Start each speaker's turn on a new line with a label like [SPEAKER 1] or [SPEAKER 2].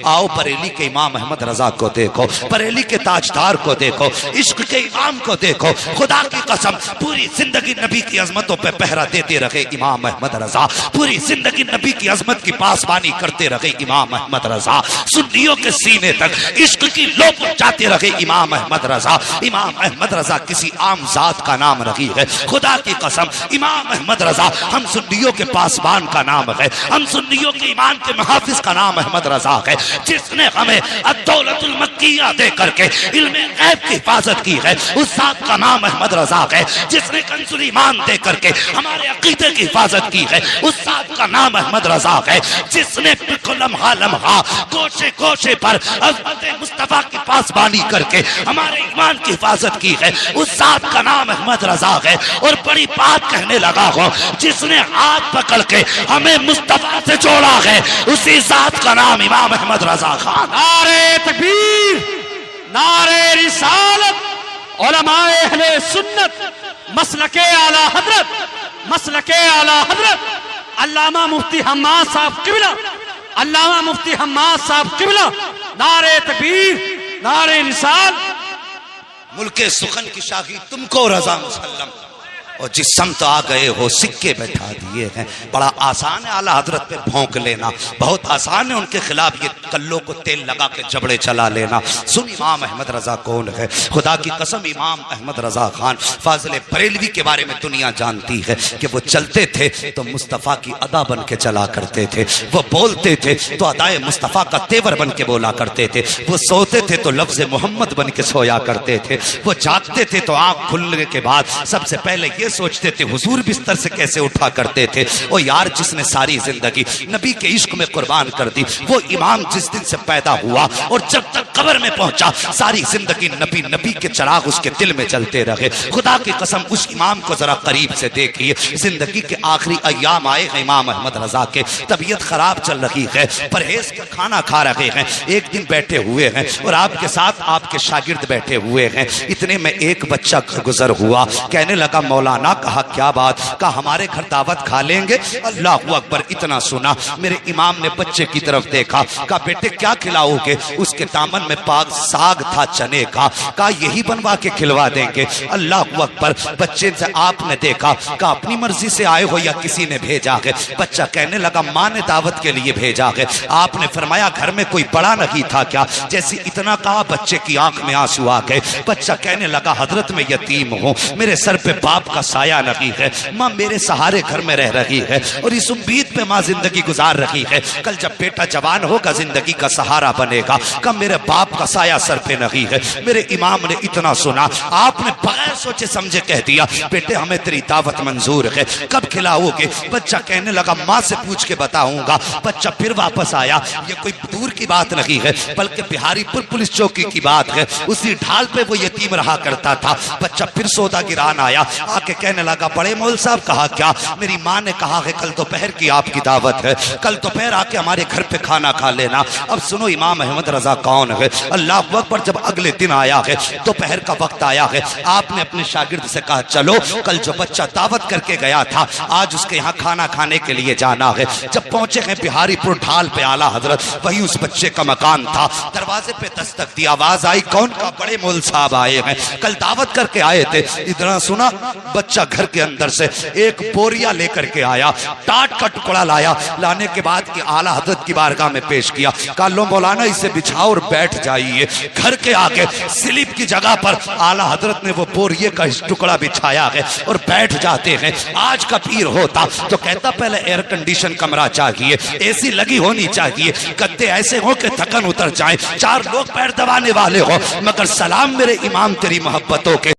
[SPEAKER 1] آؤ بریلی کے امام احمد رضا کو دیکھو، بریلی کے تاجدار کو دیکھو، عشق کے امام کو دیکھو، خدا کی قسم پوری زندگی نبی کی عظمتوں پہ پہرا دیتے رہے امام احمد رضا، پوری زندگی نبی کی عظمت کی پاسبانی کرتے رہے امام احمد رضا، سنیوں کے سینے تک عشق کی لو پہنچاتے رہے امام احمد رضا۔ امام احمد رضا کسی عام ذات کا نام نہیں ہے، خدا کی قسم امام احمد رضا ہم سنیوں کے پاسبان کا نام ہے، ہم سنیوں کے ایمان کے محافظ کا نام احمد رضا ہے، جس نے ہمیں الدولت المکیہ دے کر کے علم غیب کی حفاظت کی ہے، اس ذات کا نام احمد رضا ہے، جس نے کنز ایمان دے کر کے ہمارے عقیدے کی حفاظت کی ہے، اس ذات کا نام احمد رضا ہے، جس نے لمحہ لمحہ گوشے گوشے پر عظمت مصطفیٰ کی پاسبانی کر کے ہمارے ایمان کی حفاظت کی ہے، اس ذات کا نام احمد رضا ہے۔ اور بڑی بات کہنے لگا ہوں، جس نے ہاتھ پکڑ کے ہمیں مصطفیٰ سے جوڑا ہے، اسی ذات کا نام امام احمد رضا خان۔
[SPEAKER 2] نعرہ تکبیر، نعرہ رسالت، علماء اہل سنت، مسلک اعلی حضرت، مسلک اعلی حضرت علامہ مفتی حماد صاحب قبلہ، علامہ مفتی حماد صاحب قبلہ، نعرہ تکبیر، نعرہ رسالت۔
[SPEAKER 1] ملک سخن کی شاخی تم کو رضا مسلم، اور جس سمت آ گئے ہو سکے بیٹھا دیے ہیں۔ بڑا آسان ہے اعلیٰ حضرت پہ بھونک لینا، بہت آسان ہے ان کے خلاف یہ کلوں کو تیل لگا کے جبڑے چلا لینا۔ سن امام احمد رضا کون ہے؟ خدا کی قسم امام احمد رضا خان فاضل بریلوی کے بارے میں دنیا جانتی ہے کہ وہ چلتے تھے تو مصطفیٰ کی ادا بن کے چلا کرتے تھے، وہ بولتے تھے تو ادائے مصطفیٰ کا تیور بن کے بولا کرتے تھے، وہ سوتے تھے تو لفظ محمد بن کے سویا کرتے تھے، وہ جاگتے تھے تو آنکھ کھلنے کے بعد سب سے پہلے یہ سوچتے تھے حضور بستر سے کیسے اٹھا کرتے تھے۔ او یار، جس نے ساری زندگی نبی کے عشق میں قربان کر دی، وہ امام جس دن سے پیدا ہوا اور جب تک قبر میں پہنچا ساری زندگی نبی کے چراغ اس کے دل میں چلتے رہے۔ خدا کی قسم اس امام کو ذرا قریب سے دیکھیے، زندگی کے آخری ایام آئے ہیں امام احمد رضا کے، طبیعت خراب چل رہی ہے، پرہیز کا کھانا کھا رہے ہیں، ایک دن بیٹھے ہوئے ہیں اور آپ کے ساتھ آپ کے شاگرد بیٹھے ہوئے ہیں، اتنے میں ایک بچہ گزر ہوا، کہنے لگا مولانا، کہا کیا بات؟ کہا ہمارے گھر دعوت کھا لیں گے؟ اللہ اکبر، اتنا سنا میرے امام نے بچے کی طرف دیکھا، کہا بیٹے کیا کھلاؤ گے؟ اس کے دامن میں پاک ساگ تھا چنے کا، کہا یہی بنوا کے کھلوا دیں گے۔ اللہ اکبر، بچے سے آپ نے دیکھا، کہا اپنی مرضی سے آئے ہو یا کسی نے بھیجا ہے؟ بچہ کہنے لگا ماں نے دعوت کے لیے بھیجا ہے۔ آپ نے فرمایا گھر میں کوئی بڑا نہیں تھا کیا؟ جیسے اتنا کہا بچے کی آنکھ میں آنسو آ گئے، بچہ کہنے لگا حضرت میں یتیم ہوں، میرے سر پہ باپ کا سایہ نہیں ہے، ماں میرے سہارے گھر میں رہ رہی ہے اور اس امید پہ ماں زندگی گزار رہی ہے، کل جب بیٹا جوان ہوگا زندگی کا سہارا بنے گا، کہ میرے باپ کا سایہ سر پہ نہیں ہے۔ میرے امام نے اتنا سنا، آپ نے بغیر سوچے سمجھے کہہ دیا بیٹے ہمیں تیری دعوت منظور ہے، کب کھلاؤ گے؟ بچہ کہنے لگا ماں سے پوچھ کے بتاؤں گا۔ بچہ پھر واپس آیا، یہ کوئی دور کی بات نہیں ہے بلکہ بہاری پور پولیس چوکی کی بات ہے، اسی ڈھال پہ وہ یتیم رہا کرتا تھا۔ بچہ پھر سودا گران آیا، آ کے کہنے لگا بڑے مول صاحب، کہا کیا؟ میری ماں نے کہا ہے کل دوپہر کی آپ کی دعوت ہے، کل دوپہر آ کے ہمارے گھر پہ کھانا کھا لینا۔ اب سنو امام احمد رضا کون ہے؟ اللہ اکبر، جب اگلے دن آیا ہے، دوپہر کا وقت آیا ہے، آپ نے اپنے شاگرد سے کہا چلو کل جو بچہ دعوت کر کے گیا تھا آج اس کے یہاں کھانا کھانے کے لیے جانا ہے۔ جب پہنچے ہیں بہاری پور ڈھال پہ اعلیٰ حضرت، وہی اس بچے کا مکان تھا، دروازے پہ دستک دی، آواز آئی کون؟ کا بڑے مول صاحب آئے ہیں، کل دعوت کر کے آئے تھے۔ اتنا سنا بچہ گھر کے اندر سے ایک بوریا لے کر کے آیا، ٹاٹ کا ٹکڑا لایا، لانے کے بعد کہ اعلیٰ حضرت کی بارگاہ میں پیش کیا، کہا لو مولانا اسے بچھاؤ اور بیٹھ جائیے۔ گھر کے آگے سلیپ کی جگہ پر اعلیٰ حضرت نے وہ بوریے کا ٹکڑا بچھایا ہے اور بیٹھ جاتے ہیں۔ آج کا پیر ہوتا تو کہتا پہلے ایئر کنڈیشن کمرہ چاہیے، اے سی لگی ہونی چاہیے، گدے ایسے ہو کہ تھکن اتر جائیں، چار لوگ پیر دبانے والے ہو، مگر سلام میرے امام تیری محبتوں کے۔